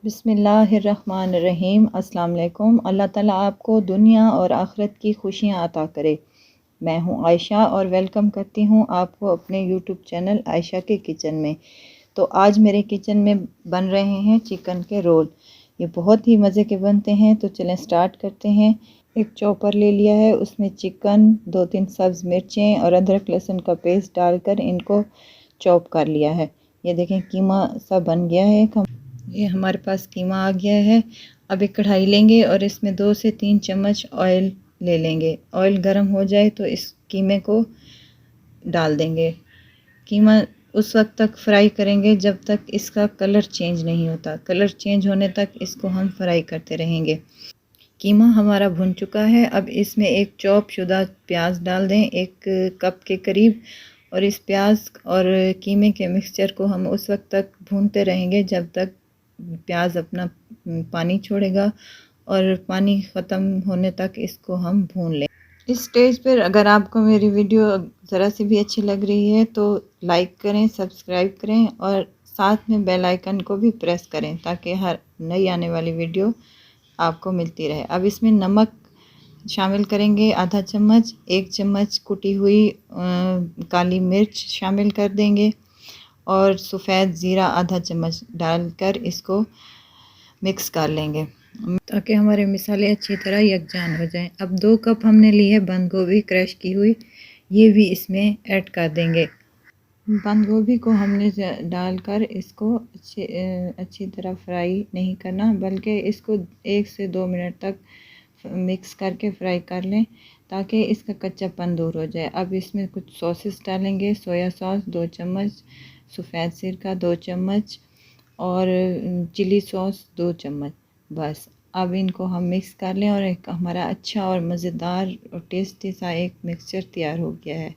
बिस्मिल्लाहिर्रहमानिर्रहीम। अस्सलाम वालेकुम। अल्लाह ताला आपको दुनिया और आखिरत की खुशियाँ अता करे। मैं हूँ आयशा और वेलकम करती हूँ आपको अपने यूट्यूब चैनल आयशा के किचन में। तो आज मेरे किचन में बन रहे हैं चिकन के रोल। ये बहुत ही मज़े के बनते हैं। तो चलें स्टार्ट करते हैं। एक चॉपर ले लिया है, उसमें चिकन, 2-3 सब्ज़ मिर्चें और अदरक लहसुन का पेस्ट डालकर इनको चॉप कर लिया है। ये देखें कीमा सा बन गया है। ये हमारे पास कीमा आ गया है। अब एक कढ़ाई लेंगे और इसमें 2 से 3 चम्मच ऑयल ले लेंगे। ऑयल गर्म हो जाए तो इस कीमे को डाल देंगे। कीमा उस वक्त तक फ्राई करेंगे जब तक इसका कलर चेंज नहीं होता। कलर चेंज होने तक इसको हम फ्राई करते रहेंगे। कीमा हमारा भुन चुका है। अब इसमें एक चॉप शुदा प्याज डाल दें, 1 कप के करीब। और इस प्याज और कीमे के मिक्सचर को हम उस वक्त तक भूनते रहेंगे जब तक प्याज अपना पानी छोड़ेगा, और पानी ख़त्म होने तक इसको हम भून लें। इस स्टेज पर अगर आपको मेरी वीडियो ज़रा सी भी अच्छी लग रही है तो लाइक करें, सब्सक्राइब करें और साथ में बेल आइकन को भी प्रेस करें ताकि हर नई आने वाली वीडियो आपको मिलती रहे। अब इसमें नमक शामिल करेंगे, आधा चम्मच। 1 चम्मच कुटी हुई काली मिर्च शामिल कर देंगे और सफ़ेद ज़ीरा आधा चम्मच डालकर इसको मिक्स कर लेंगे ताकि हमारे मसाले अच्छी तरह यकजान हो जाएं। अब 2 कप हमने ली है बंद गोभी क्रश की हुई, ये भी इसमें ऐड कर देंगे। बंद गोभी को हमने डालकर इसको अच्छी तरह फ्राई नहीं करना, बल्कि इसको 1 से 2 मिनट तक मिक्स करके फ्राई कर लें ताकि इसका कच्चापन दूर हो जाए। अब इसमें कुछ सॉसेस डालेंगे। सोया सॉस 2 चम्मच, सफ़ेद सिरका 2 चम्मच और चिली सॉस 2 चम्मच। बस अब इनको हम मिक्स कर लें और एक हमारा अच्छा और मज़ेदार और टेस्टी सा एक मिक्सचर तैयार हो गया है।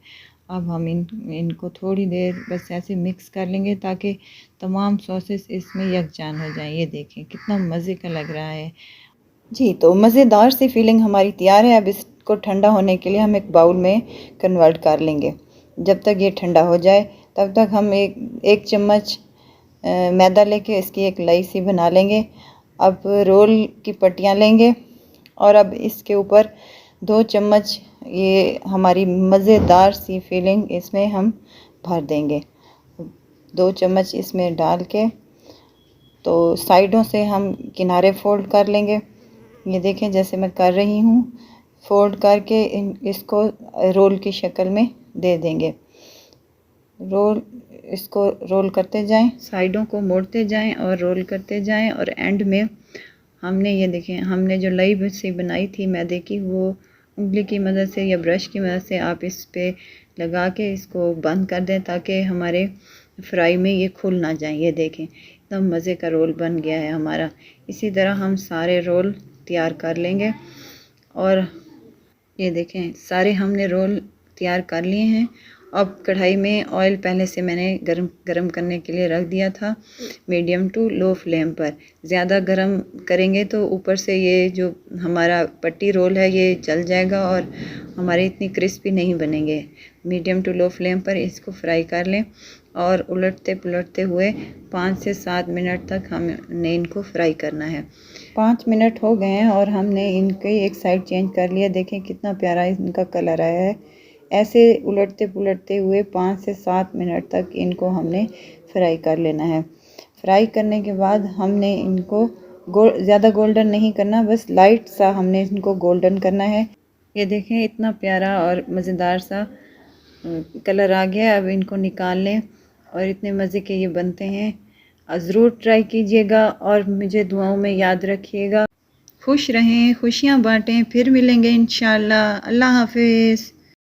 अब हम इनको थोड़ी देर बस ऐसे मिक्स कर लेंगे ताकि तमाम सॉसेस इसमें यकजान हो जाएं। ये देखें कितना मज़े का लग रहा है जी। तो मज़ेदार सी फीलिंग हमारी तैयार है। अब इसको ठंडा होने के लिए हम एक बाउल में कन्वर्ट कर लेंगे। जब तक ये ठंडा हो जाए तब तक हम एक चम्मच मैदा लेके इसकी एक लई सी बना लेंगे। अब रोल की पट्टियाँ लेंगे और अब इसके ऊपर 2 चम्मच ये हमारी मज़ेदार सी फीलिंग इसमें हम भर देंगे। 2 चम्मच इसमें डाल के तो साइडों से हम किनारे फोल्ड कर लेंगे। ये देखें जैसे मैं कर रही हूँ, फोल्ड करके इसको रोल की शक्ल में दे देंगे। इसको रोल करते जाएं, साइडों को मोड़ते जाएं और रोल करते जाएं और एंड में हमने ये देखें, हमने जो लई सी बनाई थी मैदे की, वो उंगली की मदद से या ब्रश की मदद से आप इस पे लगा के इसको बंद कर दें ताकि हमारे फ्राई में ये खुल ना जाए। ये देखें एकदम मज़े का रोल बन गया है हमारा। इसी तरह हम सारे रोल तैयार कर लेंगे और ये देखें सारे हमने रोल तैयार कर लिए हैं। अब कढ़ाई में ऑयल पहले से मैंने गरम करने के लिए रख दिया था, मीडियम टू लो फ्लेम पर। ज़्यादा गरम करेंगे तो ऊपर से ये जो हमारा पट्टी रोल है ये जल जाएगा और हमारे इतनी क्रिस्पी नहीं बनेंगे। मीडियम टू लो फ्लेम पर इसको फ्राई कर लें और उलटते पुलटते हुए 5 से 7 मिनट तक हमने इनको फ्राई करना है। 5 मिनट हो गए हैं और हमने इनके एक साइड चेंज कर लिया। देखें कितना प्यारा इनका कलर आया है। ऐसे उलटते पुलटते हुए 5 से 7 मिनट तक इनको हमने फ्राई कर लेना है। फ्राई करने के बाद हमने इनको ज़्यादा गोल्डन नहीं करना, बस लाइट सा हमने इनको गोल्डन करना है। ये देखें इतना प्यारा और मज़ेदार सा कलर आ गया। अब इनको निकाल लें और इतने मज़े के ये बनते हैं। ज़रूर ट्राई कीजिएगा और मुझे दुआओं में याद रखिएगा। खुश रहें, खुशियाँ बांटें। फिर मिलेंगे इंशाअल्लाह। अल्लाह हाफ़िज़।